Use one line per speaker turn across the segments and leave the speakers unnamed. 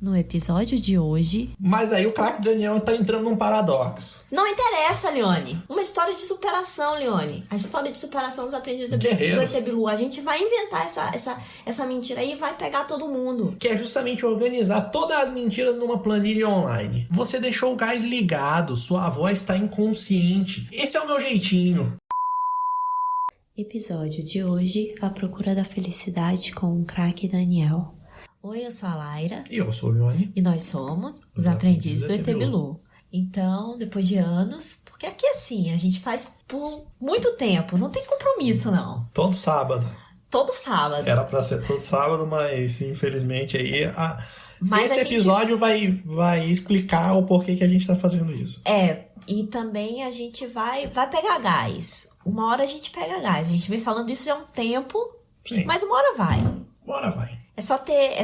No episódio de hoje...
Mas aí o craque Daniel tá entrando num paradoxo.
Não interessa, Leone. Uma história de superação, Leone. A história de superação dos aprendidos do ET Bilu. A gente vai inventar essa mentira aí e vai pegar todo mundo.
Que é justamente organizar todas as mentiras numa planilha online. Você deixou o gás ligado, sua voz está inconsciente. Esse é o meu jeitinho.
Episódio de hoje, A Procura da Felicidade com o craque Daniel. Oi, eu sou a Laira.
E eu sou o Leone.
E nós somos os aprendizes do ET Bilu. Então, depois de anos... Porque aqui assim, a gente faz por muito tempo. Não tem compromisso, não.
Todo sábado.
Todo sábado.
Era pra ser todo sábado, mas infelizmente aí...
Mas
esse episódio vai explicar o porquê que a gente tá fazendo isso.
E também a gente vai pegar gás. Uma hora a gente pega gás. A gente vem falando isso já há um tempo.
Sim.
Mas uma hora vai.
Uma hora vai.
É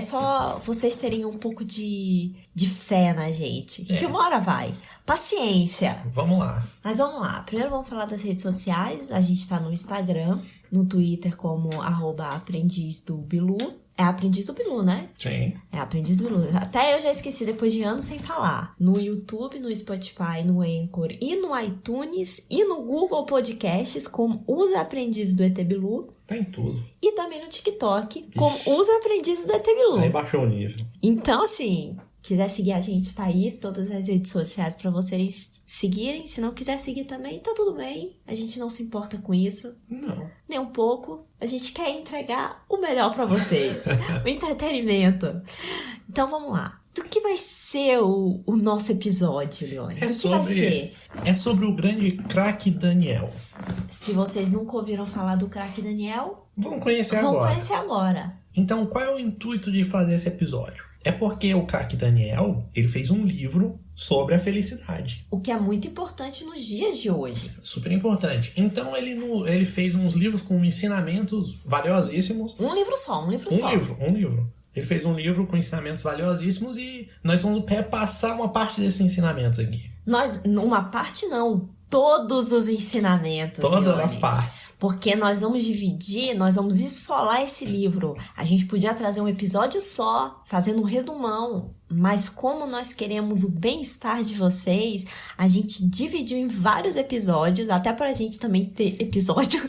só vocês terem um pouco de fé na gente. Que uma hora vai. Paciência.
Vamos lá.
Mas vamos lá. Primeiro vamos falar das redes sociais. A gente tá no Instagram, no Twitter como @aprendizdobilu. É Aprendiz do Bilu, né?
Sim.
É Aprendiz do Bilu. Até eu já esqueci depois de anos sem falar. No YouTube, no Spotify, no Anchor e no iTunes e no Google Podcasts como Os Aprendizes do ET Bilu.
Tá em tudo.
E também no TikTok como Os Aprendizes do ET Bilu.
Aí baixou o nível.
Então, assim... Quiser seguir a gente, tá aí todas as redes sociais pra vocês seguirem. Se não quiser seguir também, tá tudo bem. A gente não se importa com isso.
Não.
Nem um pouco. A gente quer entregar o melhor pra vocês. O entretenimento. Então vamos lá. Do que vai ser o nosso episódio, Leone?
É sobre o grande craque Daniel.
Se vocês nunca ouviram falar do craque Daniel,
vamos conhecer
agora.
Então, qual é o intuito de fazer esse episódio? É porque o craque Daniel, ele fez um livro sobre a felicidade.
O que é muito importante nos dias de hoje.
Super importante. Então, ele fez uns livros com ensinamentos valiosíssimos.
Um livro só.
Um livro. Ele fez um livro com ensinamentos valiosíssimos e nós vamos repassar uma parte desses ensinamentos aqui.
Uma parte não. Todos os ensinamentos.
Todas as partes.
Porque nós vamos dividir, nós vamos esfolar esse livro. A gente podia trazer um episódio só, fazendo um resumão. Mas como nós queremos o bem-estar de vocês, a gente dividiu em vários episódios, até pra gente também ter episódio,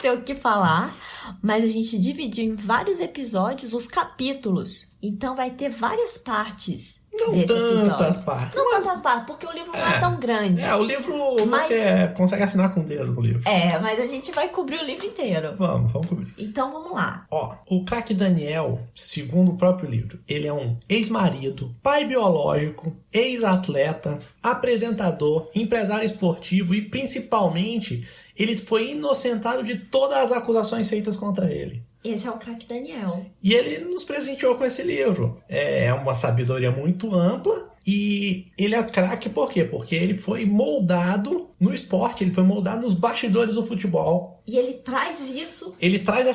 ter o que falar. Mas a gente dividiu em vários episódios os capítulos. Então vai ter várias partes.
Não tantas partes.
Não tantas partes, porque o livro não é tão grande.
O livro você consegue assinar com o dedo no livro.
Mas a gente vai cobrir o livro inteiro.
Vamos cobrir.
Então vamos lá.
O craque Daniel, segundo o próprio livro, ele é um ex-marido, pai biológico, ex-atleta, apresentador, empresário esportivo e principalmente ele foi inocentado de todas as acusações feitas contra ele.
Esse é o craque Daniel.
E ele nos presenteou com esse livro. É uma sabedoria muito ampla. E ele é craque por quê? Porque ele foi moldado no esporte, ele foi moldado nos bastidores do futebol.
E ele traz isso.
Ele traz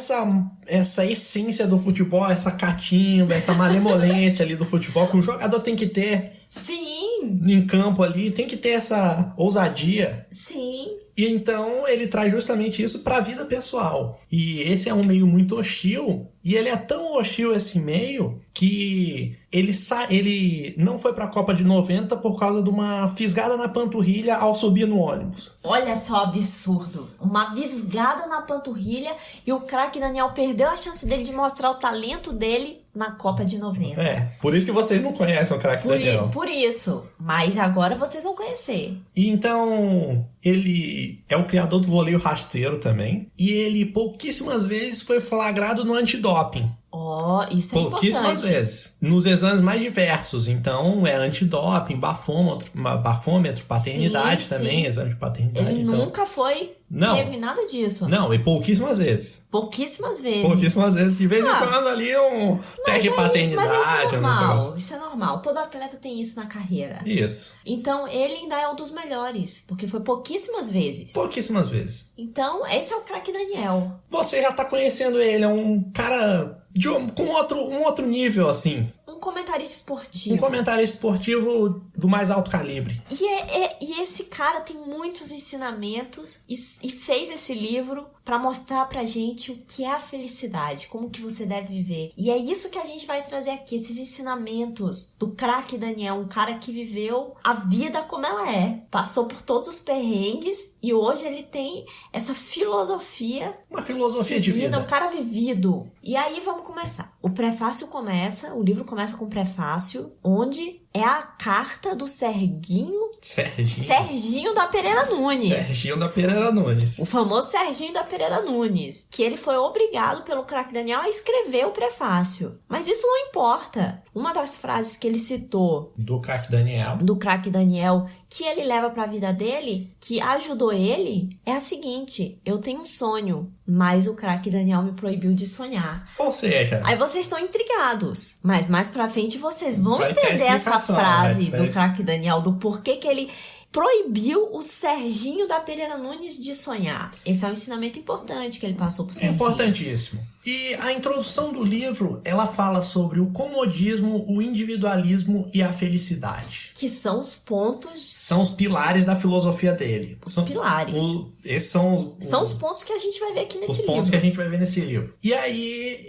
essa essência do futebol, essa catimba, essa malemolência ali do futebol que o jogador tem que ter.
Sim!
Em campo ali, tem que ter essa ousadia.
Sim!
E então ele traz justamente isso para a vida pessoal. E esse é um meio muito hostil. E ele é tão hostil esse meio que ele não foi para a Copa de 90 por causa de uma fisgada na panturrilha ao subir no ônibus.
Olha só o absurdo. Uma fisgada na panturrilha e o craque Daniel perdeu a chance dele de mostrar o talento dele na Copa de 90.
Por isso que vocês não conhecem o craque Daniel.
Por isso. Mas agora vocês vão conhecer.
E então, ele é o criador do voleio rasteiro também. E ele pouquíssimas vezes foi flagrado no antidoping.
Isso é importante.
Pouquíssimas vezes. Nos exames mais diversos. Então, é antidoping, bafômetro, paternidade também, exame de paternidade.
Ele nunca foi...
Não.
Teve nada disso.
Não, e pouquíssimas vezes.
Pouquíssimas vezes.
Pouquíssimas vezes. De vez em quando ali um teste de paternidade.
Mas isso é normal. Isso é normal. Todo atleta tem isso na carreira.
Isso.
Então, ele ainda é um dos melhores. Porque foi pouquíssimas vezes.
Pouquíssimas vezes.
Então, esse é o craque Daniel.
Você já tá conhecendo ele. É um cara com um outro nível, assim.
Um comentarista esportivo.
Um comentarista esportivo do mais alto calibre.
E esse cara tem muitos ensinamentos e fez esse livro para mostrar pra gente o que é a felicidade, como que você deve viver. E é isso que a gente vai trazer aqui, esses ensinamentos do craque Daniel, um cara que viveu a vida como ela é, passou por todos os perrengues e hoje ele tem essa filosofia.
Uma filosofia de vida.
Um cara vivido. E aí vamos começar. O livro começa com o prefácio, onde é a carta do Serginho da Pereira Nunes.
Serginho da Pereira Nunes.
O famoso Serginho da Pereira Nunes. Que ele foi obrigado pelo craque Daniel a escrever o prefácio. Mas isso não importa. Uma das frases que ele citou
do craque Daniel,
que ele leva pra vida dele, que ajudou ele, é a seguinte: eu tenho um sonho, mas o craque Daniel me proibiu de sonhar.
Ou seja...
Aí vocês estão intrigados, mas mais pra frente vocês vão
vai
entender essa frase
vai
do craque Daniel, do porquê que ele proibiu o Serginho da Pereira Nunes de sonhar. Esse é um ensinamento importante que ele passou pro Serginho.
Importantíssimo. E a introdução do livro, ela fala sobre o comodismo, o individualismo e a felicidade.
Que são os pontos...
São os pilares da filosofia dele.
Pilares.
Esses são
os pontos que a gente vai ver aqui nesse livro.
Os pontos que a gente vai ver nesse livro. E aí,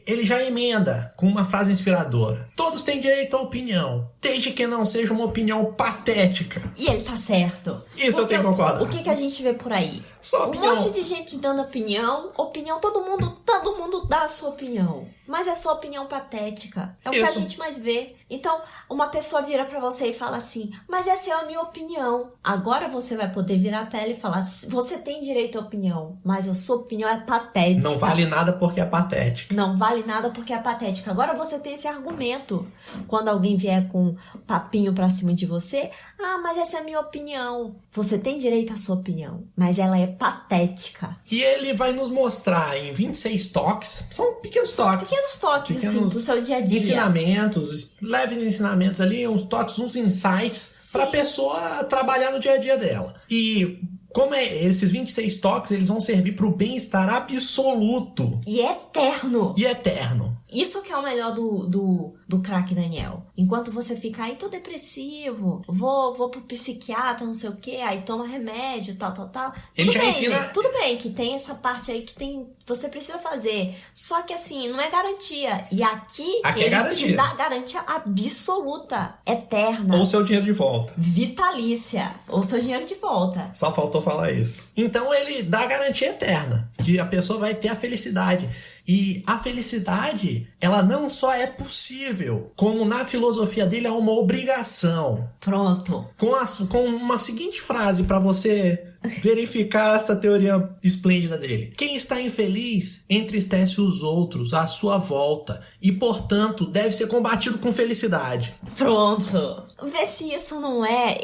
ele já emenda com uma frase inspiradora. Todos têm direito à opinião, desde que não seja uma opinião patética.
E ele tá certo.
Isso eu tenho que concordar.
O que a gente vê por aí?
Só opinião.
Um monte de gente dando opinião, todo mundo dá a sua opinião. Mas é sua opinião patética. É o que a gente mais vê. Então, uma pessoa vira pra você e fala assim: mas essa é a minha opinião. Agora você vai poder virar pra ela e falar: você tem direito à opinião, mas a sua opinião é patética.
Não vale nada porque é patética.
Não vale nada porque é patética. Agora você tem esse argumento. Quando alguém vier com um papinho pra cima de você: ah, mas essa é a minha opinião. Você tem direito à sua opinião, mas ela é patética.
E ele vai nos mostrar em 26 toques. São pequenos toques.
Assim, do seu dia a dia.
Ensinamentos, leves ensinamentos ali, uns toques, uns insights pra pessoa trabalhar no dia a dia dela. E como esses 26 toques, eles vão servir pro bem-estar absoluto.
E eterno.
Isso
que é o melhor do craque Daniel. Enquanto você fica aí, tô depressivo, vou pro psiquiatra, não sei o que, aí toma remédio, tal.
Ele já ensina...
Tudo bem que tem essa parte aí que você precisa fazer. Só que assim, não é garantia. E aqui ele te dá garantia absoluta, eterna.
Ou seu dinheiro de volta.
Vitalícia. Ou seu dinheiro de volta.
Só faltou falar isso. Então ele dá garantia eterna, que a pessoa vai ter a felicidade. E a felicidade, ela não só é possível, como na filosofia dele é uma obrigação.
Pronto.
Com uma seguinte frase para você verificar essa teoria esplêndida dele. Quem está infeliz entristece os outros à sua volta e, portanto, deve ser combatido com felicidade.
Pronto. Vê se isso não é...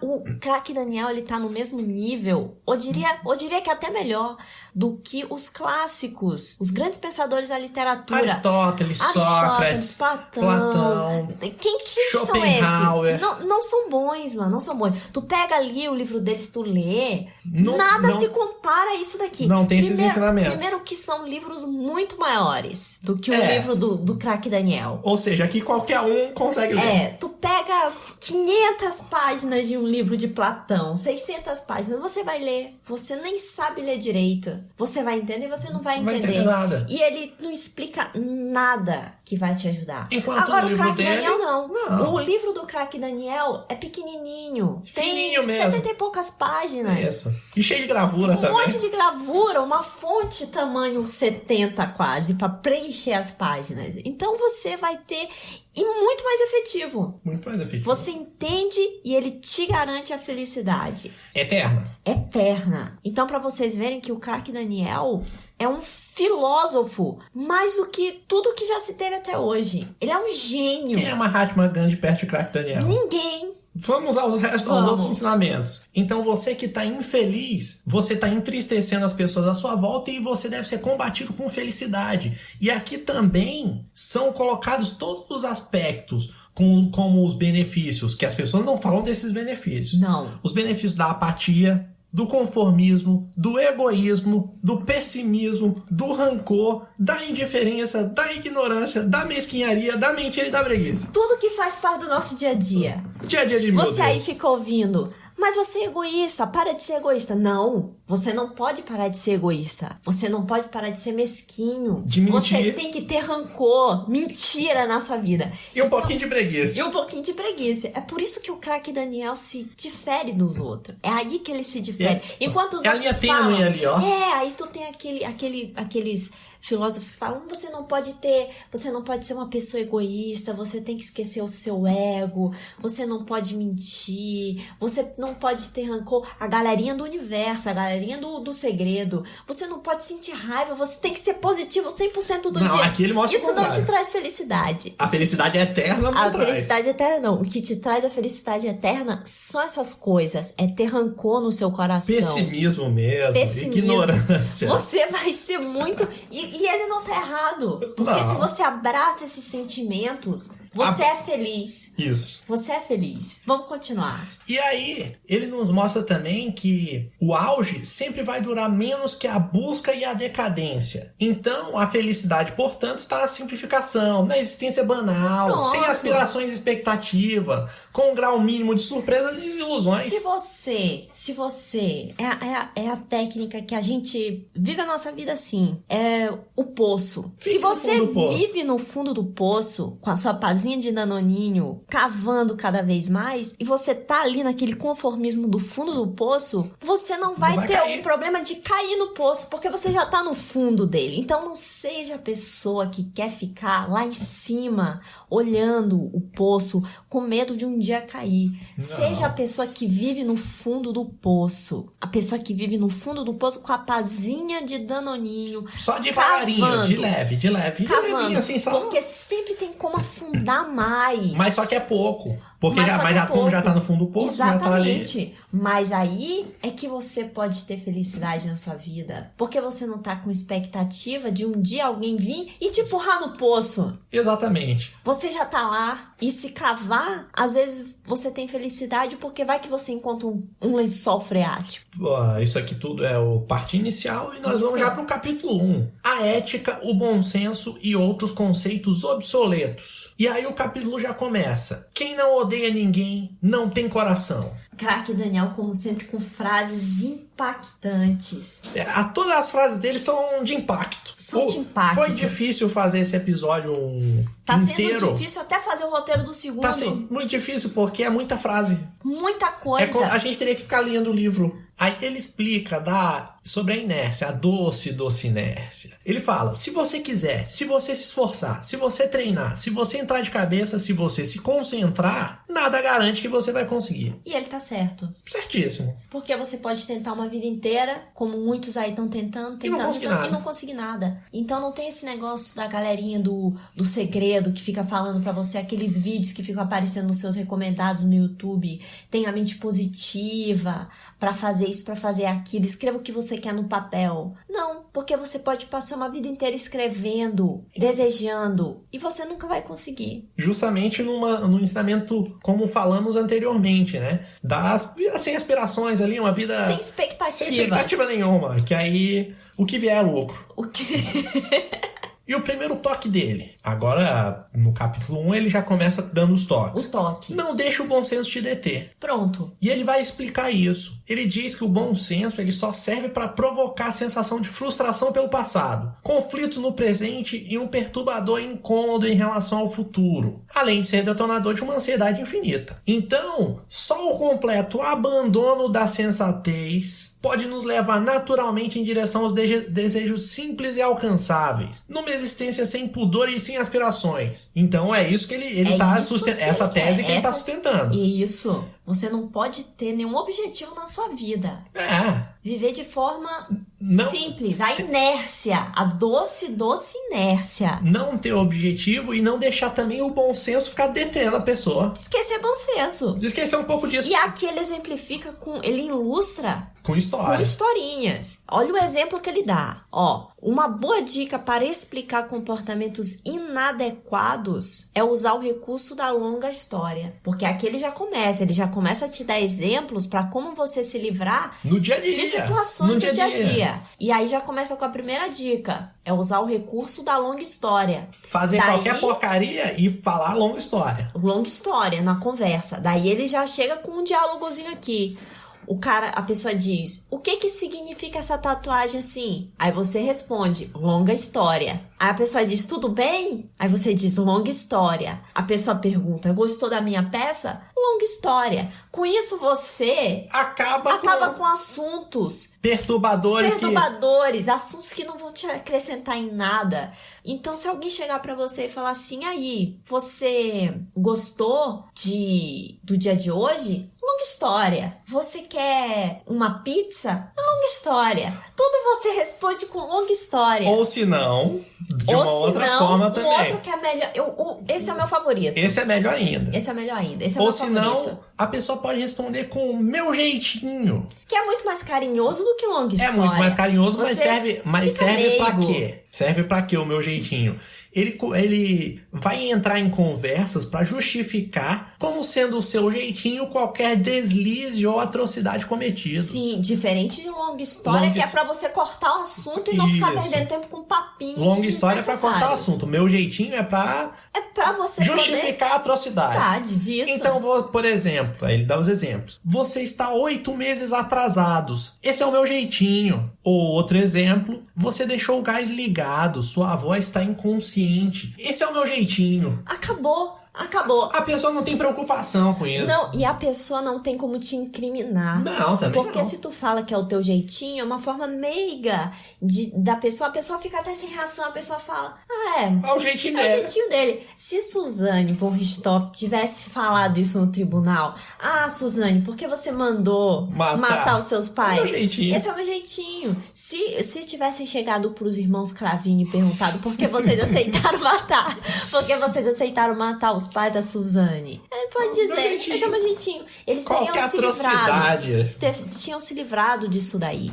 O craque Daniel, ele tá no mesmo nível, ou diria que até melhor, do que os clássicos, os grandes pensadores da literatura.
Aristóteles, Sócrates,
Platão. Quem são esses? Não são bons, mano, não são bons. Tu pega ali o livro deles, tu lê, nada se compara a isso daqui.
Não tem esses ensinamentos.
Primeiro que são livros muito maiores do que o livro do craque Daniel.
Ou seja, aqui qualquer um consegue ler.
Tu pega 500 páginas de um livro de Platão, 600 páginas, você vai ler, você nem sabe ler direito. Você vai entender e você não vai entender.
Não vai entender nada.
E ele não explica nada que vai te ajudar.
Enquanto
agora
o
craque
dele...
Daniel não. O livro do craque Daniel é pequenininho.
Fininho
tem
mesmo.
70 e poucas páginas.
Isso. E cheio de gravura também.
Um monte de gravura, uma fonte tamanho 70 quase, pra preencher as páginas. Então você vai ter... E muito mais efetivo.
Muito mais efetivo.
Você entende e ele te garante a felicidade.
Eterna.
Então, pra vocês verem que o craque Daniel é um filósofo mais do que tudo que já se teve até hoje. Ele é um gênio.
Quem é Mahatma Gandhi perto de craque Daniel?
Ninguém.
Vamos aos outros ensinamentos. Então você que está infeliz, você está entristecendo as pessoas à sua volta e você deve ser combatido com felicidade. E aqui também são colocados todos os aspectos, como os benefícios, que as pessoas não falam desses benefícios.
Não.
Os benefícios da apatia, do conformismo, do egoísmo, do pessimismo, do rancor, da indiferença, da ignorância, da mesquinharia, da mentira e da preguiça.
Tudo que faz parte do nosso dia a dia.
Dia a dia de meu Deus.
Você aí fica ouvindo: Mas você é egoísta, para de ser egoísta. Não, você não pode parar de ser egoísta. Você não pode parar de ser mesquinho.
De mentir.
Você tem que ter rancor, mentira na sua vida.
E um pouquinho de preguiça.
E um pouquinho de preguiça. É por isso que o craque Daniel se difere dos outros. É aí que ele se difere. Enquanto os outros falam...
a linha tênue ali, ó.
Aí tu tem aqueles filósofos que falam, você não pode ser uma pessoa egoísta, você tem que esquecer o seu ego, você não pode mentir, você não pode ter rancor. A galerinha do universo, a galerinha do segredo, você não pode sentir raiva, você tem que ser positivo 100% do dia.
Não, aqui ele mostra o
Isso não
contrário.
te traz felicidade.
A felicidade eterna não
A
traz.
felicidade eterna não. O que te traz a felicidade eterna são essas coisas. É ter rancor no seu coração.
Pessimismo mesmo.
Pessimismo.
Ignorância.
Você vai ser muito... E ele não tá errado. Porque
Não.
se você abraça esses sentimentos, você é feliz.
Isso.
Você é feliz. Vamos continuar.
E aí, ele nos mostra também que o auge sempre vai durar menos que a busca e a decadência. Então, a felicidade, portanto, está na simplificação, na existência banal,
Pronto.
sem aspirações e expectativa, com um grau mínimo de surpresas e desilusões.
Se você é a técnica que a gente vive a nossa vida assim, é o poço.
Fique
Se
no
você
fundo do poço.
vive no fundo do poço, com a sua pazinha de danoninho, cavando cada vez mais, e você tá ali naquele conformismo do fundo do poço, você não vai ter
cair.
o problema de cair no poço, porque você já tá no fundo dele. Então não seja a pessoa que quer ficar lá em cima, olhando o poço, com medo de um dia cair.
Não.
Seja a pessoa que vive no fundo do poço. A pessoa que vive no fundo do poço com a pazinha de danoninho.
Só devagarinho,
cavando,
de leve,
cavando,
assim, só...
porque sempre tem como afundar mais.
Mas só que é pouco. Porque
Mas só que é
como
pouco.
já tá no fundo do poço, já tá ali.
Exatamente. Mas aí é que você pode ter felicidade na sua vida. Porque você não tá com expectativa de um dia alguém vir e te empurrar no poço.
Exatamente.
Você já tá lá. E se cavar, às vezes você tem felicidade porque vai que você encontra um lençol freático.
Isso aqui tudo é o parte inicial e nós vamos já pro capítulo 1. A ética, o bom senso e outros conceitos obsoletos. E aí o capítulo já começa. Quem não odeia ninguém não tem coração.
Craque Daniel, como sempre, com frases impactantes.
Todas as frases dele são de impacto.
São de impacto.
Foi difícil fazer esse episódio
Tá
inteiro.
sendo difícil até fazer o roteiro do segundo.
Tá sendo muito difícil porque é muita frase.
Muita coisa.
A gente teria que ficar lendo o livro. Aí ele explica sobre a inércia, a doce inércia. Ele fala, se você quiser, se você se esforçar, se você treinar, se você entrar de cabeça, se você se concentrar, nada garante que você vai conseguir.
E ele tá certo.
Certíssimo.
Porque você pode tentar uma vida inteira, como muitos aí estão tentando,
E não
conseguir nada. Então não tem esse negócio da galerinha do segredo que fica falando pra você, aqueles vídeos que ficam aparecendo nos seus recomendados no YouTube. Tenha a mente positiva pra fazer isso, pra fazer aquilo. Escreva o que você quer no papel. Não, porque você pode passar uma vida inteira escrevendo, desejando, e você nunca vai conseguir.
Justamente num ensinamento, como falamos anteriormente, né? Sem aspirações ali, uma vida...
Sem expectativa.
Sem expectativa nenhuma. Que aí, o que vier é lucro.
O que...
E o primeiro toque dele? Agora, no capítulo 1, ele já começa dando os toques.
O toque.
Não deixa o bom senso te deter.
Pronto.
E ele vai explicar isso. Ele diz que o bom senso ele só serve para provocar a sensação de frustração pelo passado, conflitos no presente e um perturbador incômodo em relação ao futuro, além de ser detonador de uma ansiedade infinita. Então, só o completo abandono da sensatez pode nos levar naturalmente em direção aos desejos simples e alcançáveis, numa existência sem pudor e sem aspirações. Então é isso que ele tá sustentando, essa tese que ele tá sustentando.
Isso. Você não pode ter nenhum objetivo na sua vida. Viver de forma simples. A inércia. A doce inércia.
Não ter objetivo e não deixar também o bom senso ficar detendo a pessoa.
Esquecer bom senso.
Esquecer um pouco disso.
E aqui ele exemplifica ele ilustra
com história.
Com historinhas. Olha o exemplo que ele dá. Uma boa dica para explicar comportamentos inadequados é usar o recurso da longa história. Porque aqui ele já começa a te dar exemplos para como você se livrar
no dia a dia.
de situações do dia a dia. história. E aí já começa com a primeira dica. É usar o recurso da longa história.
Fazer qualquer porcaria e falar longa história.
Longa história na conversa. Daí ele já chega com um diálogozinho aqui. A pessoa diz, o que significa essa tatuagem assim? Aí você responde, longa história. Aí a pessoa diz, tudo bem? Aí você diz, longa história. A pessoa pergunta, gostou da minha peça? Longa história. Com isso você acaba com assuntos
perturbadores,
assuntos que não vão te acrescentar em nada. Então, se alguém chegar pra você e falar assim, aí, você gostou do dia de hoje? Longa história. Você quer uma pizza? Longa história. Tudo você responde com longa história.
Ou se não, de uma outra forma também.
Outro que é melhor. Esse é o meu favorito.
Esse é melhor ainda.
Esse é melhor ainda. Esse é
Ou
meu
se
favorito.
não, a pessoa pode responder com meu jeitinho.
Que é muito mais carinhoso do que longa história.
É muito mais carinhoso, mas serve pra
meigo.
quê? Serve pra quê o meu jeitinho? Ele vai entrar em conversas para justificar como sendo o seu jeitinho qualquer deslize ou atrocidade cometidos.
Sim, diferente de longa história, que é pra você cortar o assunto e não ficar perdendo tempo com papinhos.
Longa história é pra cortar o assunto. Meu jeitinho é pra
você
justificar atrocidades.
Isso.
Então, por exemplo, ele dá os exemplos. Você está 8 meses atrasados. Esse é o meu jeitinho. Ou outro exemplo, você deixou o gás ligado, sua avó está inconsciente. Esse é o meu jeitinho.
Acabou.
A pessoa não tem preocupação com isso.
Não, e a pessoa não tem como te incriminar.
Não, também
Porque
não.
se tu fala que é o teu jeitinho, é uma forma meiga da pessoa. A pessoa fica até sem reação. A pessoa fala,
é o jeitinho
dele. É o jeitinho dele. Se Suzane von Richthofen tivesse falado isso no tribunal, Suzane, por que você mandou matar os seus pais?
É o meu jeitinho.
Esse é o meu jeitinho. Se tivessem chegado pros irmãos Cravinho e perguntado por que vocês aceitaram matar, os pais da Suzane, ele pode dizer, esse é o meu jeitinho. Eles tinham se livrado disso daí.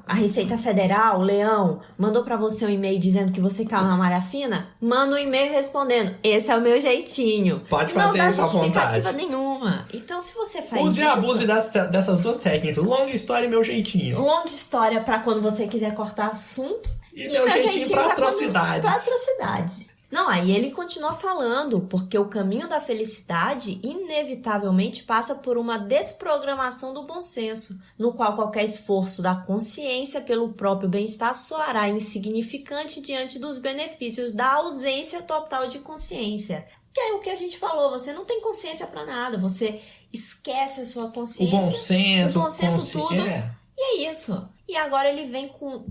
A Receita Federal, o Leão, mandou pra você um e-mail dizendo que você caiu na malha fina, manda um e-mail respondendo, esse é o meu jeitinho.
Pode fazer isso à vontade.
Não dá justificativa nenhuma. Então, se você faz
Use e abuse dessas duas técnicas. Longa história e meu jeitinho.
Longa história pra quando você quiser cortar assunto.
E meu jeitinho pra atrocidades.
Não, aí ele continua falando, porque o caminho da felicidade inevitavelmente passa por uma desprogramação do bom senso, no qual qualquer esforço da consciência pelo próprio bem-estar soará insignificante diante dos benefícios da ausência total de consciência. Que é o que a gente falou, você não tem consciência pra nada, você esquece a sua consciência.
O bom senso,
tudo. E é isso. E agora ele vem com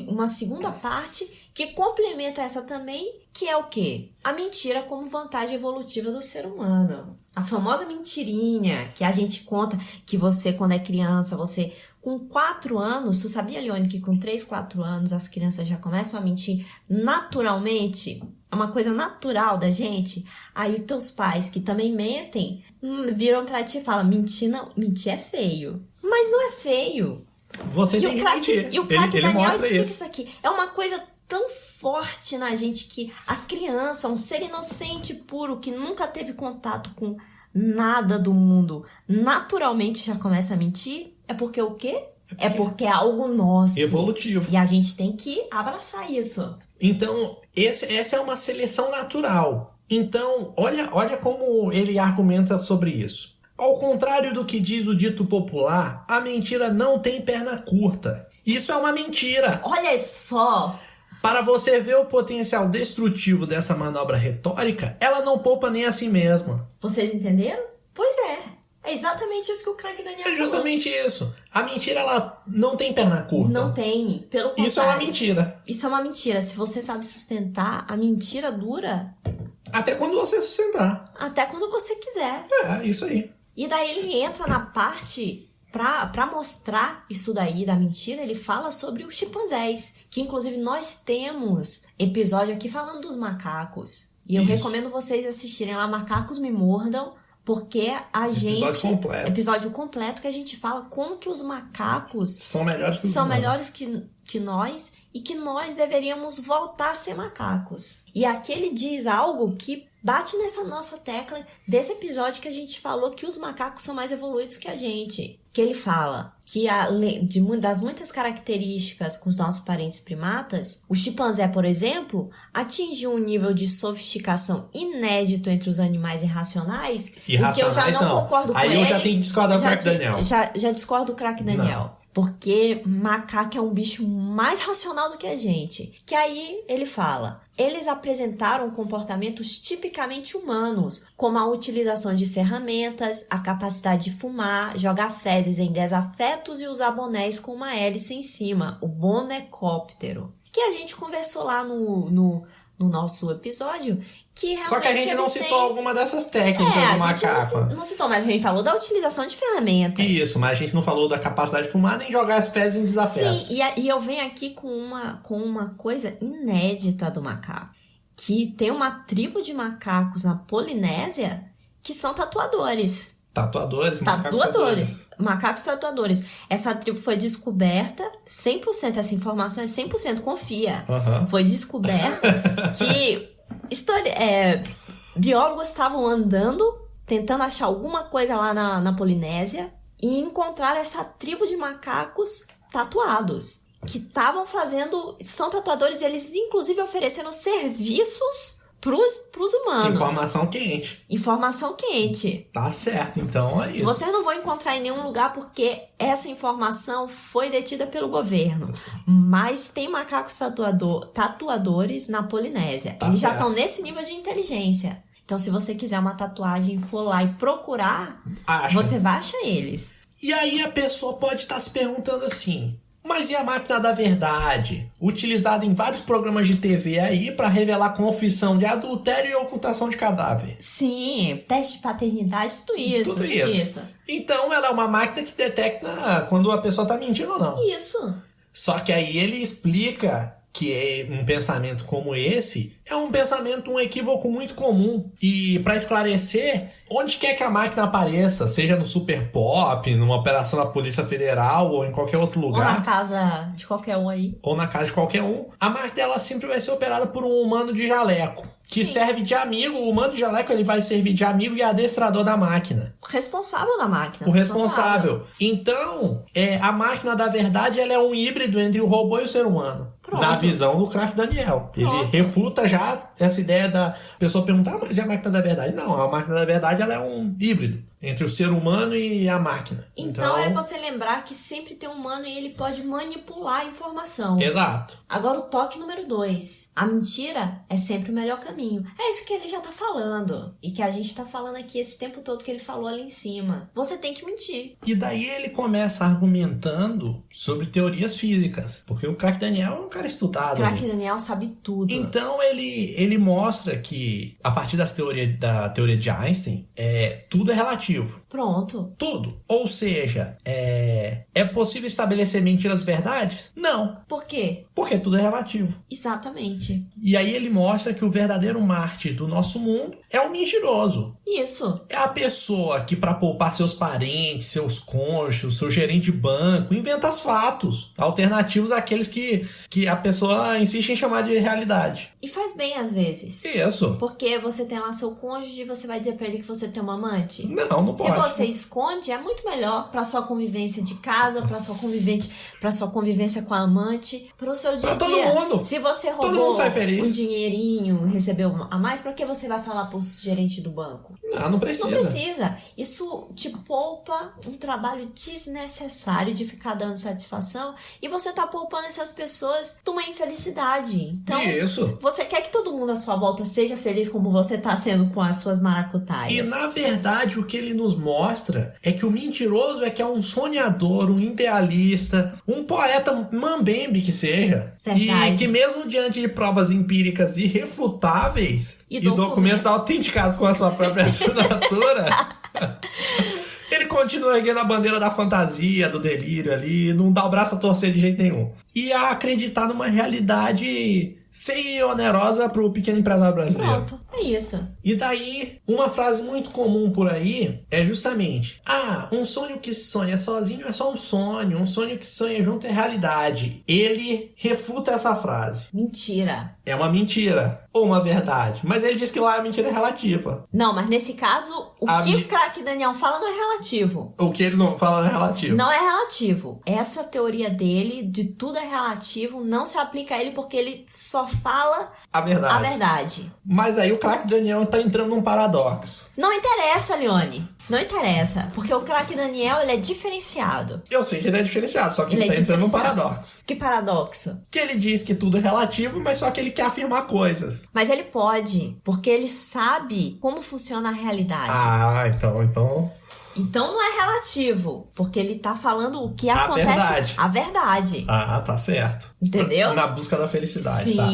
uma segunda parte que complementa essa também, que é o quê? A mentira como vantagem evolutiva do ser humano. A famosa mentirinha que a gente conta que você, quando é criança, você com 4 anos, tu sabia, Leone, que com 3, 4 anos as crianças já começam a mentir naturalmente? É uma coisa natural da gente. Aí os teus pais, que também mentem, viram pra ti e falam, mentir é feio. Mas não é feio.
Você tem que mentir.
E o craque Daniel
mostra
explica isso aqui. É uma coisa tão forte na gente que a criança, um ser inocente, puro, que nunca teve contato com nada do mundo, naturalmente já começa a mentir. É porque o quê? É porque é algo nosso.
Evolutivo.
E a gente tem que abraçar isso.
Então, essa é uma seleção natural. Então, olha como ele argumenta sobre isso. Ao contrário do que diz o dito popular, a mentira não tem perna curta. Isso é uma mentira.
Olha só.
Para você ver o potencial destrutivo dessa manobra retórica, ela não poupa nem a si mesma.
Vocês entenderam? Pois é. É exatamente isso que o craque Daniel falou.
É justamente isso. A mentira, ela não tem perna curta.
Não tem. Pelo contrário.
Isso é uma mentira.
Isso é uma mentira. Se você sabe sustentar, a mentira dura.
Até quando você sustentar.
Até quando você quiser.
É, isso aí.
E daí ele entra na parte, pra mostrar isso daí da mentira, ele fala sobre os chimpanzés. Que inclusive nós temos episódio aqui falando dos macacos. E eu recomendo vocês assistirem lá, Macacos Me Mordam, porque episódio completo que a gente fala como que os macacos
são melhores
que nós e que nós deveríamos voltar a ser macacos. E aqui ele diz algo que bate nessa nossa tecla desse episódio que a gente falou que os macacos são mais evoluídos que a gente. que ele fala que das muitas características com os nossos parentes primatas, o chimpanzé, por exemplo, atingiu um nível de sofisticação inédito entre os animais irracionais, e que eu já não concordo com ele.
Aí eu já tenho que discordar do craque Daniel.
Já discordo do craque Daniel. Não. Porque macaco é um bicho mais racional do que a gente. Que aí ele fala, eles apresentaram comportamentos tipicamente humanos, como a utilização de ferramentas, a capacidade de fumar, jogar fezes em desafetos e usar bonés com uma hélice em cima, o bonecóptero. Que a gente conversou lá no nosso episódio, que realmente
só que a gente não citou alguma dessas técnicas do macaco.
A gente não citou, mas a gente falou da utilização de ferramentas.
Isso, mas a gente não falou da capacidade de fumar nem jogar as fezes em desafetos.
Sim, e eu venho aqui com uma coisa inédita do macaco. Que tem uma tribo de macacos na Polinésia que são tatuadores. Macacos tatuadores. Essa tribo foi descoberta 100%, essa informação é 100%, confia. Foi descoberta que biólogos estavam andando, tentando achar alguma coisa lá na Polinésia e encontraram essa tribo de macacos tatuados. Que estavam são tatuadores, e eles inclusive ofereceram serviços pros humanos. Informação quente.
Tá certo, então é isso.
Vocês não vão encontrar em nenhum lugar porque essa informação foi detida pelo governo. Mas tem macacos tatuadores na Polinésia. Eles já estão nesse nível de inteligência. Então, se você quiser uma tatuagem, for lá e procurar, você vai achar eles.
E aí a pessoa pode estar se perguntando assim... Mas e a máquina da verdade? Utilizada em vários programas de TV aí para revelar confissão de adultério e ocultação de cadáver.
Sim, teste de paternidade, tudo isso.
Então ela é uma máquina que detecta quando a pessoa tá mentindo ou não.
Isso.
Só que aí ele explica que um pensamento como esse é um equívoco muito comum. E para esclarecer, onde quer que a máquina apareça, seja no Super Pop, numa operação da Polícia Federal ou em qualquer outro lugar.
Ou na casa de qualquer um aí.
A máquina ela sempre vai ser operada por um humano de jaleco. Que serve de amigo. O humano de jaleco ele vai servir de amigo e adestrador da máquina.
O responsável da máquina.
O responsável. Então, a máquina da verdade ela é um híbrido entre o robô e o ser humano. Pronto. Na visão do craque Daniel. Pronto. Ele refuta já essa ideia da pessoa perguntar, mas e a máquina da verdade? Não, a máquina da verdade ela é um híbrido entre o ser humano e a máquina.
Então é você lembrar que sempre tem um humano e ele pode manipular a informação.
Exato.
Agora o toque número 2. A mentira é sempre o melhor caminho. É isso que ele já tá falando. E que a gente tá falando aqui esse tempo todo que ele falou ali em cima. Você tem que mentir.
E daí ele começa argumentando sobre teorias físicas. Porque o craque Daniel é um cara estudado.
O craque Daniel sabe tudo.
Então ele mostra que a partir da teoria de Einstein, tudo é relativo.
Pronto.
Tudo. Ou seja, é possível estabelecer mentiras verdades? Não.
Por quê?
Porque tudo é relativo.
Exatamente.
E aí ele mostra que o verdadeiro mártir do nosso mundo é o mentiroso.
Isso.
É a pessoa que, para poupar seus parentes, seus cônjuges, seu gerente de banco, inventa os fatos alternativos àqueles que a pessoa insiste em chamar de realidade.
E faz bem às vezes.
Isso.
Porque você tem lá seu cônjuge e você vai dizer pra ele que você tem uma amante?
Não pode.
Se você esconde, é muito melhor pra sua convivência de casa, pra sua convivência com a amante, pro seu dia a dia.
Pra todo mundo.
Se você roubou um dinheirinho, recebeu a mais, pra que você vai falar pro gerente do banco?
Não precisa.
Não precisa. Isso te poupa um trabalho desnecessário de ficar dando satisfação e você tá poupando essas pessoas de uma infelicidade. Então,
isso.
Você quer que todo mundo à sua volta seja feliz como você tá sendo com as suas maracutaias.
E na verdade o que ele nos mostra é que o mentiroso é um sonhador, um idealista, um poeta mambembe que seja.
Verdade.
E que mesmo diante de provas empíricas irrefutáveis e documentos autenticados com a sua própria assinatura, ele continua erguendo a bandeira da fantasia, do delírio ali, não dá o braço a torcer de jeito nenhum. E a acreditar numa realidade feia e onerosa pro pequeno empresário brasileiro.
Pronto, é isso.
E daí, uma frase muito comum por aí é justamente: um sonho que se sonha sozinho é só um sonho que se sonha junto é realidade. Ele refuta essa frase.
Mentira.
É uma mentira. ou uma verdade. Mas ele diz que lá a mentira é relativa.
Não, mas nesse caso, o craque Daniel fala não é relativo.
O que ele não fala é relativo.
Não é relativo. Essa teoria dele, de tudo é relativo, não se aplica a ele porque ele só fala
a verdade.
A verdade.
Mas aí o craque Daniel tá entrando num paradoxo.
Não interessa, Leone. Não interessa. Porque o craque Daniel, ele é diferenciado.
Eu sei que ele é diferenciado, só que ele tá entrando num paradoxo.
Que paradoxo?
Que ele diz que tudo é relativo, mas só que ele quer afirmar coisas.
Mas ele pode, porque ele sabe como funciona a realidade.
Ah, então...
Então não é relativo, porque ele tá falando o que acontece.
Verdade.
A verdade.
Ah, tá certo.
Entendeu?
Na busca da felicidade,
sim.
Tá?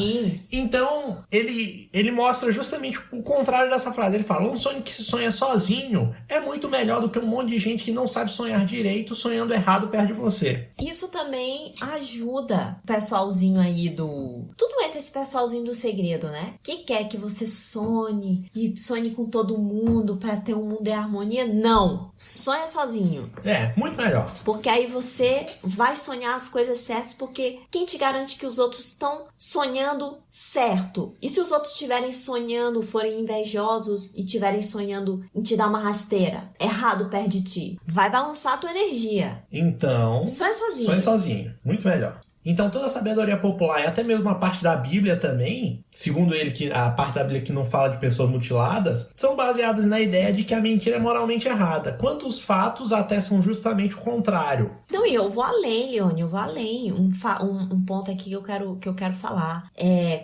Então, ele mostra justamente o contrário dessa frase. Ele fala, um sonho que se sonha sozinho é muito melhor do que um monte de gente que não sabe sonhar direito, sonhando errado perto de você.
Isso também ajuda o pessoalzinho aí do... Tudo entra esse pessoalzinho do segredo, né? Que quer que você sonhe e sonhe com todo mundo pra ter um mundo em harmonia? Não! Sonha sozinho.
É, muito melhor.
Porque aí você vai sonhar as coisas certas, porque quem te garante que os outros estão sonhando certo? E se os outros estiverem sonhando, forem invejosos e estiverem sonhando em te dar uma rasteira, errado perto de ti, vai balançar a tua energia.
Então,
sonha sozinho.
Sonha sozinho, muito melhor. Então toda a sabedoria popular e até mesmo a parte da Bíblia também, segundo ele, que a parte da Bíblia que não fala de pessoas mutiladas, são baseadas na ideia de que a mentira é moralmente errada, quanto os fatos até são justamente o contrário.
Não, e eu vou além, Leone, eu vou além. Um ponto aqui que eu quero falar.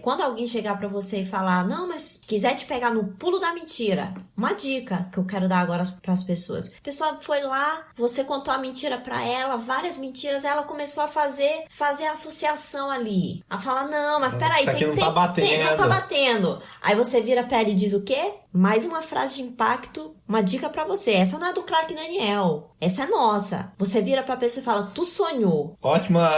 Quando alguém chegar pra você e falar, não, mas quiser te pegar no pulo da mentira, uma dica que eu quero dar agora pras pessoas. A pessoa foi lá, você contou a mentira pra ela, várias mentiras, ela começou a fazer a associação ali. A falar, não, mas peraí,
isso aqui não tá batendo.
Não tá batendo. Aí você vira pra ela e diz o quê? Mais uma frase de impacto, uma dica pra você. Essa não é do craque Daniel. Essa é nossa. Você vira pra pessoa e fala, tu sonhou.
Ótima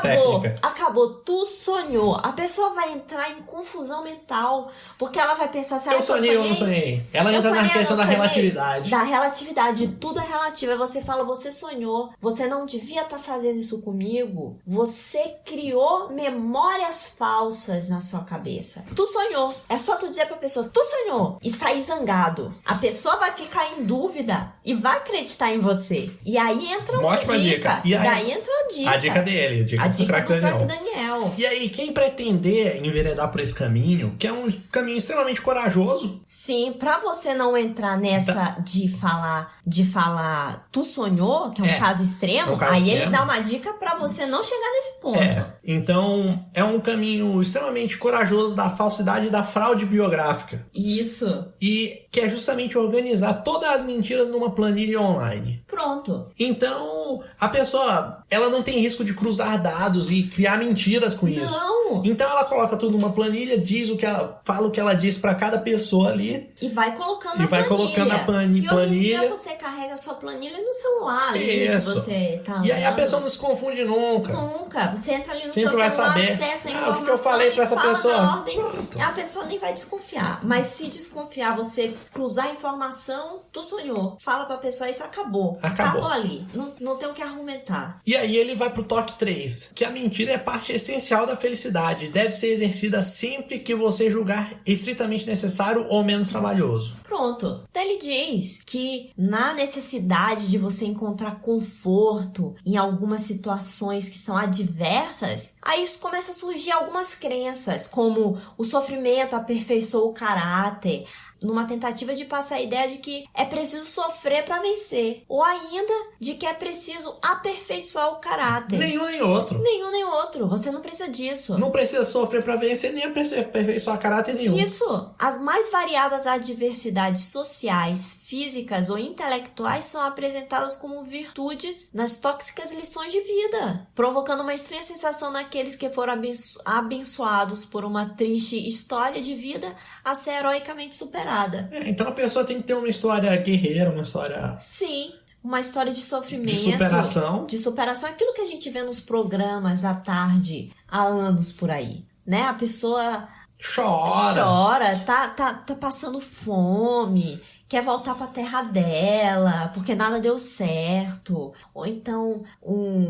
técnica.
Acabou, tu sonhou. A pessoa vai entrar em confusão mental, porque ela vai pensar, se
eu sonhei ou não sonhei? Ela entra na questão da relatividade.
Da relatividade, tudo é relativo. Aí você fala, você sonhou, você não devia estar fazendo isso comigo. Você criou memórias falsas na sua cabeça. Tu sonhou. É só tu dizer pra pessoa, tu sonhou. E sair zangado. A pessoa vai ficar em dúvida e vai acreditar em você. E aí entra uma
ótima dica.
E aí entra a dica.
A dica dele, a dica do craque
Daniel.
E aí, quem pretender enveredar por esse caminho, que é um caminho extremamente corajoso.
Sim, pra você não entrar nessa de falar tu sonhou, que é um caso extremo, ele dá uma dica pra você não chegar nesse ponto.
Então, é um caminho extremamente corajoso da falsidade e da fraude biográfica.
Isso.
E que é justamente organizar todas as mentiras numa planilha online.
Pronto.
Então, a pessoa, ela não tem risco de cruzar dados e criar mentiras com isso.
Não.
Então, ela coloca tudo numa planilha, diz o que ela fala, o que ela diz pra cada pessoa ali.
E vai colocando
a planilha.
E hoje em dia você carrega a sua planilha no celular ali, que você tá andando.
E aí a pessoa não se confunde nunca.
Nunca. Você entra ali no
sempre
seu
vai
celular,
saber.
acessa a informação,
o que eu falei pra essa pessoa?
Ordem, a pessoa nem vai desconfiar. Mas se desconfiar, você cruzar a informação, tu sonhou. Fala pra pessoa, isso acabou. Acabou ali. Não tem o que argumentar.
E aí ele vai pro toque 3, que a mentira é parte essencial da felicidade. Deve ser exercida sempre que você julgar estritamente necessário ou menos trabalhoso.
Pronto. Então ele diz que na necessidade de você encontrar conforto em algumas situações que são adversas, aí começa a surgir algumas crenças, como o sofrimento aperfeiçoa o caráter, numa tentativa de passar a ideia de que é preciso sofrer para vencer, ou ainda de que é preciso aperfeiçoar o caráter.
Nenhum nem outro.
Nenhum nem outro. Você não precisa disso.
Não precisa sofrer para vencer, nem aperfeiçoar caráter nenhum.
Isso. As mais variadas adversidades sociais, físicas ou intelectuais são apresentadas como virtudes nas tóxicas lições de vida, provocando uma estranha sensação naqueles que foram abençoados por uma triste história de vida a ser heroicamente superada.
Então a pessoa tem que ter uma história guerreira, uma história...
Sim, uma história de sofrimento.
De superação.
De superação. Aquilo que a gente vê nos programas da tarde há anos por aí, né? A pessoa chora, tá passando fome, quer voltar pra terra dela, porque nada deu certo. Ou então,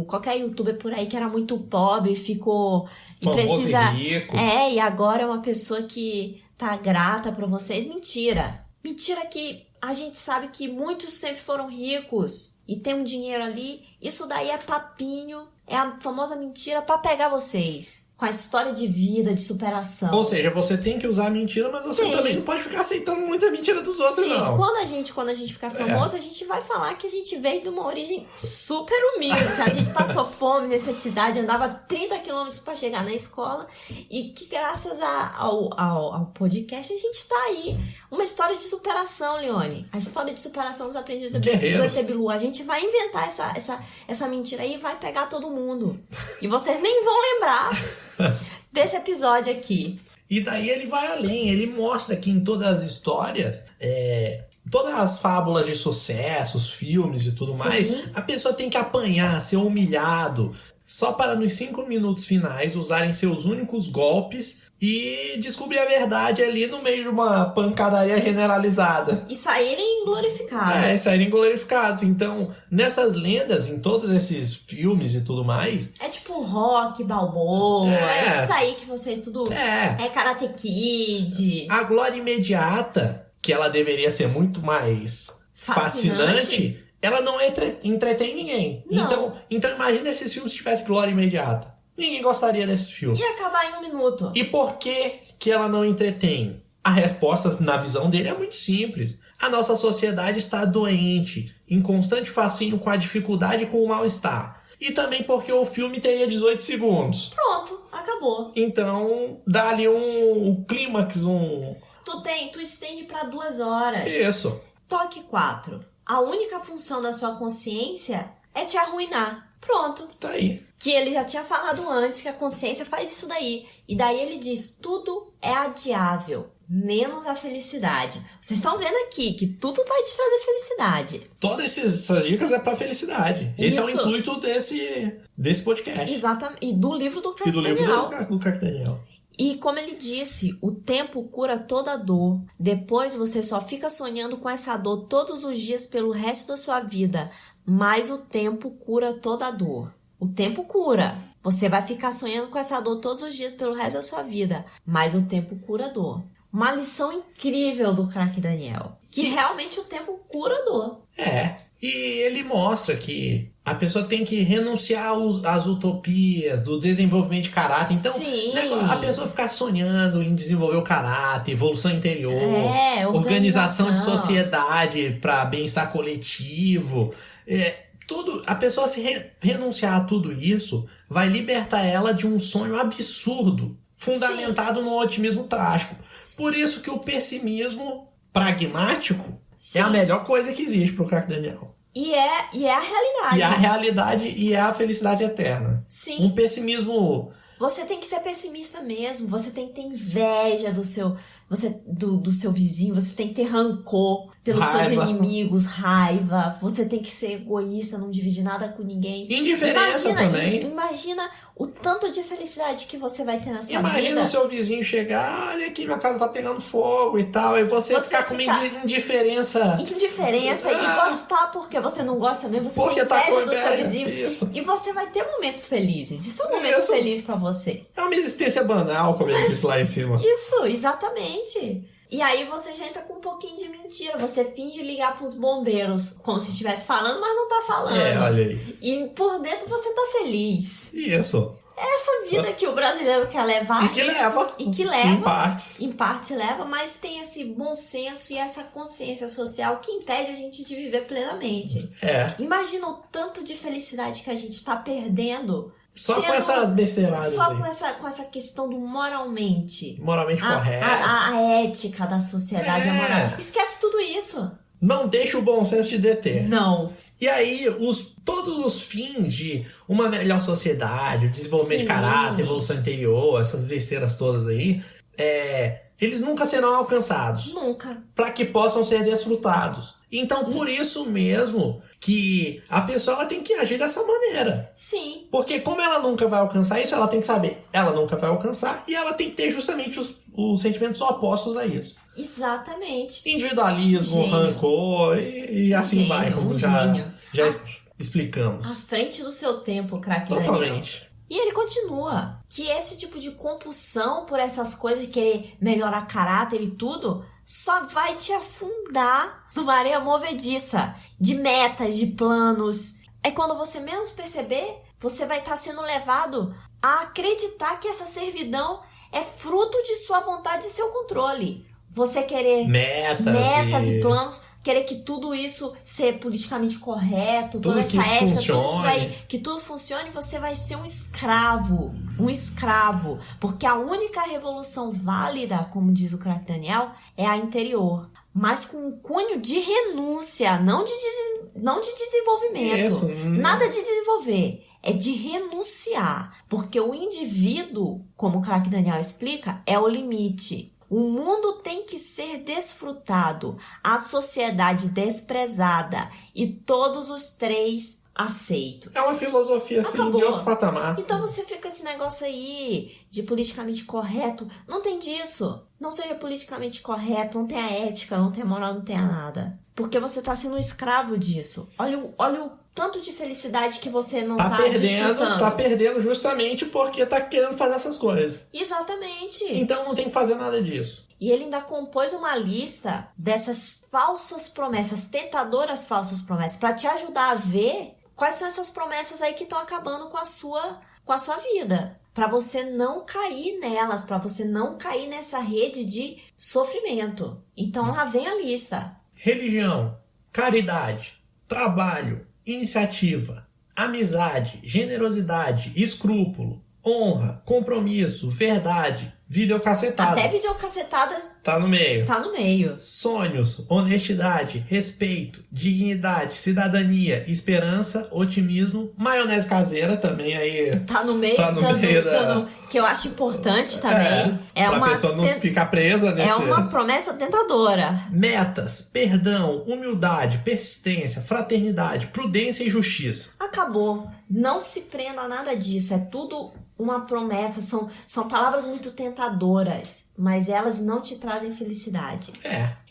qualquer youtuber por aí que era muito pobre ficou e
Famoso
precisa.
e rico.
E agora é uma pessoa que tá grata pra vocês. Mentira. Mentira que a gente sabe que muitos sempre foram ricos e tem um dinheiro ali. Isso daí é papinho, é a famosa mentira pra pegar vocês. Com a história de vida, de superação.
Ou seja, você tem que usar a mentira, mas você também não pode ficar aceitando muita mentira dos outros,
Sim,
não.
quando a gente ficar famoso, a gente vai falar que a gente veio de uma origem super humilde, que a gente passou fome, necessidade, andava 30 quilômetros para chegar na escola e que graças ao podcast a gente tá aí. Uma história de superação, Leone. A história de superação dos aprendidos do ET Bilu. A gente vai inventar essa mentira aí e vai pegar todo mundo. E vocês nem vão lembrar desse episódio aqui.
E daí ele vai além, ele mostra que em todas as histórias, todas as fábulas de sucesso, os filmes e tudo mais, a pessoa tem que apanhar, ser humilhado, só para nos 5 minutos finais usarem seus únicos golpes e descobrir a verdade ali no meio de uma pancadaria generalizada.
E saírem glorificados.
Saírem glorificados. Então, nessas lendas, em todos esses filmes e tudo mais...
É tipo Rock Balboa, esses aí que vocês tudo... É Karate Kid.
A glória imediata, que ela deveria ser muito mais fascinante, ela não entretém ninguém. Então imagina se esses filmes tivessem glória imediata. Ninguém gostaria desses filmes.
Ia acabar em 1 minuto.
E por que ela não entretém? A resposta, na visão dele, é muito simples. A nossa sociedade está doente, em constante fascínio com a dificuldade e com o mal-estar. E também porque o filme teria 18 segundos.
Pronto, acabou.
Então, dá ali um clímax,
Tu estende pra 2 horas.
Isso.
Toque 4. A única função da sua consciência é te arruinar. Pronto.
Tá aí.
Que ele já tinha falado antes que a consciência faz isso daí. E daí ele diz, tudo é adiável, menos a felicidade. Vocês estão vendo aqui que tudo vai te trazer felicidade.
Todas essas dicas é pra felicidade. Esse é o intuito desse podcast.
Exatamente. E do livro do Crack Daniel.
E do livro do Crack Daniel.
E como ele disse, o tempo cura toda dor. Depois você só fica sonhando com essa dor todos os dias pelo resto da sua vida. Mas o tempo cura toda a dor. O tempo cura. Você vai ficar sonhando com essa dor todos os dias pelo resto da sua vida. Mas o tempo cura a dor. Uma lição incrível do Crack Daniel. Que realmente o tempo cura a dor.
E ele mostra que a pessoa tem que renunciar às utopias do desenvolvimento de caráter. Então, a pessoa ficar sonhando em desenvolver o caráter, evolução interior, organização de sociedade para bem-estar coletivo. A pessoa se renunciar a tudo isso vai libertar ela de um sonho absurdo, fundamentado no otimismo trágico. Por isso que o pessimismo pragmático é a melhor coisa que existe pro Crack Daniel.
E é a realidade.
E é a realidade e é a felicidade eterna.
Sim.
Um pessimismo...
Você tem que ser pessimista mesmo. Você tem que ter inveja do seu vizinho. Você tem que ter rancor pelos seus inimigos, raiva. Você tem que ser egoísta, não dividir nada com ninguém.
Indiferença também.
Imagina o tanto de felicidade que você vai ter na sua vida.
Imagina o seu vizinho chegar, olha aqui, minha casa tá pegando fogo e tal, e você ficar com indiferença.
Indiferença e gostar porque você não gosta mesmo, você tem inveja do seu vizinho.
Isso.
E você vai ter momentos felizes. Isso é um momento feliz pra você.
É uma existência banal, como ele disse lá em cima.
Isso, exatamente. E aí você já entra com um pouquinho de mentira. Você finge ligar pros bombeiros como se estivesse falando, mas não tá falando.
Olha aí.
E por dentro você tá feliz.
Isso.
Essa vida que o brasileiro quer levar.
E que leva.
Em
partes.
Em partes leva, mas tem esse bom senso e essa consciência social que impede a gente de viver plenamente. Imagina o tanto de felicidade que a gente tá perdendo.
Só com essas besteiradas
Só
aí.
com essa questão do moralmente.
Moralmente correto.
A ética da sociedade, a moral. Esquece tudo isso.
Não deixa o bom senso te deter.
Não.
E aí, todos os fins de uma melhor sociedade, o desenvolvimento de caráter, evolução interior, essas besteiras todas aí, eles nunca serão alcançados.
Nunca.
Para que possam ser desfrutados. Então, por isso mesmo que a pessoa ela tem que agir dessa maneira.
Sim.
Porque como ela nunca vai alcançar isso, ela tem que saber. Ela nunca vai alcançar e ela tem que ter justamente os sentimentos opostos a isso.
Exatamente.
Individualismo, rancor e assim
Gênio,
vai, como já explicamos.
À frente do seu tempo, Crack Daniel.
Totalmente.
E ele continua que esse tipo de compulsão por essas coisas, querer melhorar caráter e tudo, só vai te afundar numa areia movediça de metas, de planos. É quando você menos perceber, você vai estar sendo levado a acreditar que essa servidão é fruto de sua vontade e seu controle. Você querer metas e planos, querer que tudo isso ser politicamente correto,
tudo
toda essa ética,
funcione.
tudo isso daí, que tudo funcione, você vai ser um escravo. Um escravo. Porque a única revolução válida, como diz o craque Daniel, é a interior. Mas com um cunho de renúncia, não de desenvolvimento.
Isso.
Nada de desenvolver. É de renunciar. Porque o indivíduo, como o craque Daniel explica, é o limite. O mundo tem que ser desfrutado, a sociedade desprezada e todos os três aceitos.
É uma filosofia assim
Acabou.
de outro patamar.
Então você fica esse negócio aí de politicamente correto. Não tem disso. Não seja politicamente correto, não tem a ética, não tem a moral, não tem a nada. Porque você tá sendo um escravo disso. Olha o tanto de felicidade que você não tá desfrutando.
Tá perdendo justamente porque tá querendo fazer essas coisas.
Exatamente.
Então não tem que fazer nada disso.
E ele ainda compôs uma lista dessas falsas promessas, tentadoras falsas promessas, para te ajudar a ver quais são essas promessas aí que estão acabando com a sua vida. Para você não cair nelas, para você não cair nessa rede de sofrimento. Então lá vem a lista.
Religião, caridade, trabalho, iniciativa, amizade, generosidade, escrúpulo, honra, compromisso, verdade, videocacetadas.
Até videocacetadas
Tá no meio.
tá no meio.
Sonhos, honestidade, respeito, dignidade, cidadania, esperança, otimismo, maionese caseira também aí.
Tá no meio.
Tá no meio
que eu acho importante também.
Pra pessoa não ficar presa nesse...
É uma promessa tentadora.
Metas, perdão, humildade, persistência, fraternidade, prudência e justiça.
Acabou. Não se prenda a nada disso. É tudo uma promessa. São palavras muito tentadoras, mas elas não te trazem felicidade.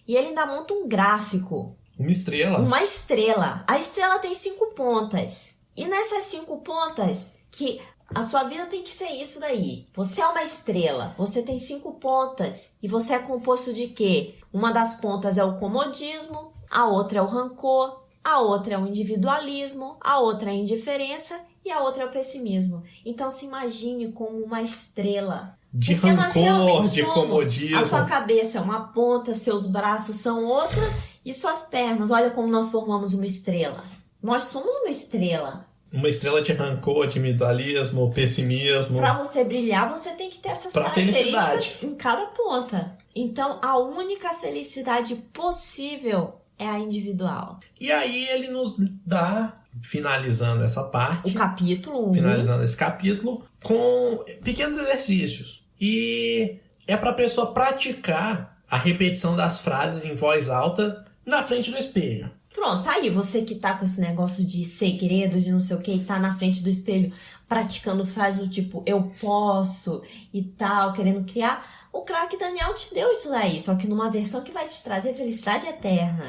E ele ainda monta um gráfico.
Uma estrela.
Uma estrela. A estrela tem 5 pontas. E nessas 5 pontas, que a sua vida tem que ser isso daí. Você é uma estrela. Você tem 5 pontas. E você é composto de quê? Uma das pontas é o comodismo, a outra é o rancor, a outra é o individualismo, a outra é a indiferença e a outra é o pessimismo. Então se imagine como uma estrela.
De
Porque nós
rancor,
realmente
de
somos.
comodismo.
A sua cabeça é uma ponta, seus braços são outra e suas pernas. Olha como nós formamos uma estrela. Nós somos uma estrela.
Uma estrela de rancor, de individualismo, pessimismo.
Para você brilhar, você tem que ter essas características em cada ponta. Então, a única felicidade possível é a individual.
E aí ele nos dá, finalizando essa parte,
O capítulo 1.
finalizando esse capítulo, com pequenos exercícios. E é para a pessoa praticar a repetição das frases em voz alta na frente do espelho.
Pronto, aí você que tá com esse negócio de segredo, de não sei o que, e tá na frente do espelho praticando frases do tipo eu posso e tal, querendo criar, o craque Daniel te deu isso daí, só que numa versão que vai te trazer felicidade eterna.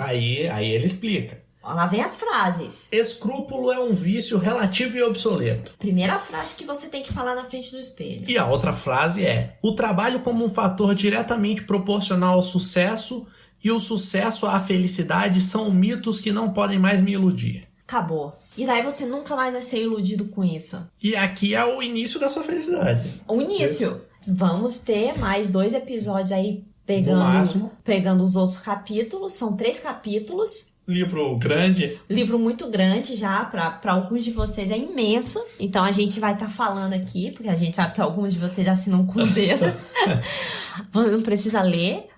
Aí ele explica.
Lá vem as frases.
Escrúpulo é um vício relativo e obsoleto.
Primeira frase que você tem que falar na frente do espelho.
E a outra frase é: o trabalho como um fator diretamente proporcional ao sucesso e o sucesso à felicidade são mitos que não podem mais me iludir.
Acabou. E daí você nunca mais vai ser iludido com isso.
E aqui é o início da sua felicidade.
O início. Vamos ter mais 2 episódios aí
No máximo.
pegando os outros capítulos. São 3 capítulos.
Livro grande.
Livro muito grande já, para alguns de vocês é imenso. Então a gente vai estar falando aqui, porque a gente sabe que alguns de vocês assinam com o dedo. Não precisa ler.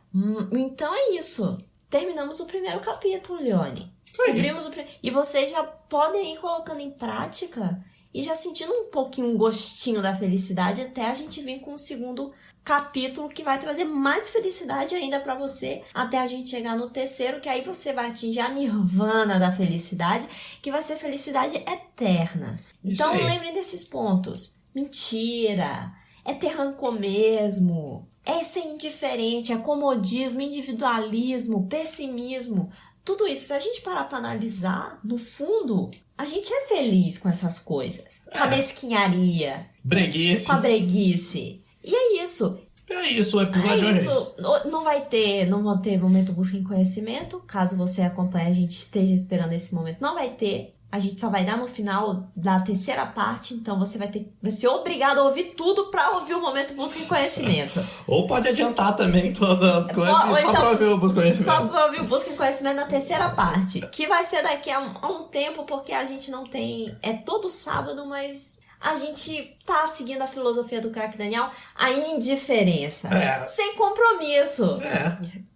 Então é isso. Terminamos o primeiro capítulo, Leone. Cobrimos e vocês já podem ir colocando em prática e já sentindo um pouquinho um gostinho da felicidade até a gente vir com o segundo capítulo que vai trazer mais felicidade ainda pra você até a gente chegar no terceiro, que aí você vai atingir a nirvana da felicidade, que vai ser felicidade eterna.
Isso
Então
aí.
lembrem desses pontos. Mentira! É ter rancor mesmo. É ser indiferente, é comodismo, individualismo, pessimismo. tudo isso, se a gente parar pra analisar, no fundo, a gente é feliz com essas coisas. Com a mesquinharia.
Breguice.
Com a breguice. E é isso.
É isso, o episódio é isso.
Não vão ter momento busca em conhecimento. Caso você acompanhe, a gente esteja esperando esse momento. Não vai ter. A gente só vai dar no final da terceira parte, então você vai ser obrigado a ouvir tudo pra ouvir o momento busca em conhecimento.
Ou pode adiantar também todas as coisas só
então,
pra ouvir o busca em conhecimento.
Só pra ouvir o busca em conhecimento na terceira parte, que vai ser daqui a um tempo, porque a gente não tem... É todo sábado, mas a gente tá seguindo a filosofia do Craque Daniel, a indiferença. Sem compromisso.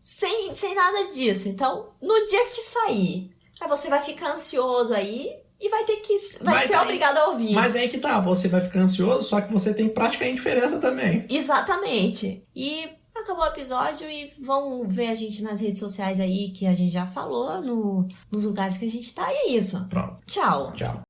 Sem nada disso. Então, no dia que sair... Aí você vai ficar ansioso aí e vai ser obrigado a ouvir.
Mas aí que tá, você vai ficar ansioso, só que você tem prática em diferença também.
Exatamente. E acabou o episódio e vão ver a gente nas redes sociais aí, que a gente já falou, nos lugares que a gente tá, e é isso.
Pronto.
Tchau.
Tchau.